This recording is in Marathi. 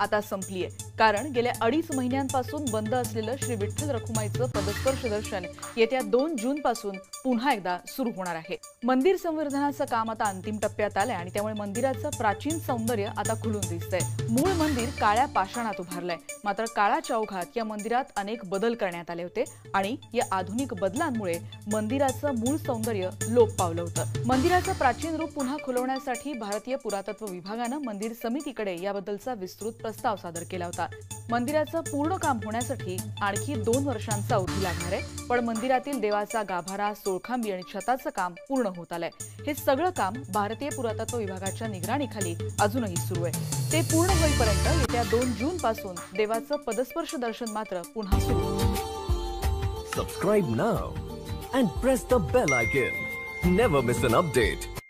आता संपलीये, कारण गेल्या 2.5 महिन्यांपासून बंद असलेलं श्री विठ्ठल रखुमाईचं पदस्पर्श दर्शन येत्या 2 जून पासून पुन्हा एकदा सुरू होणार आहे। मंदिर संवर्धनाचं काम आता अंतिम टप्प्यात आलंय आणि त्यामुळे मंदिराचं प्राचीन सौंदर्य आता खुलून दिसतंय। मूळ मंदिर काळ्या पाषाणात उभारलंय, मात्र काळाच्या ओघात या मंदिरात अनेक बदल करण्यात आले होते आणि या आधुनिक बदलांमुळे मंदिराचं मूळ सौंदर्य लोप पावलं होतं। मंदिराचं प्राचीन रूप पुन्हा खुलवण्यासाठी भारतीय पुरातत्व विभागानं मंदिर समितीकडे याबद्दलचा विस्तृत प्रस्ताव सादर केला होता। मंदिराचं पूर्ण काम होण्यासाठी आणखी 2 वर्षांचा अवधी लागणार आहे, पण मंदिरातील देवाचा गाभारा, सोळखांबी आणि छताचं काम पूर्ण होत आलंय। हे सगळं काम भारतीय पुरातत्व विभागाच्या निगराणीखाली अजूनही सुरू आहे। ते पूर्ण होईपर्यंत येत्या 2 जून पासून देवाचं पदस्पर्श दर्शन मात्र पुन्हा सुरू होईल। Subscribe now and press the bell icon. Never miss an update.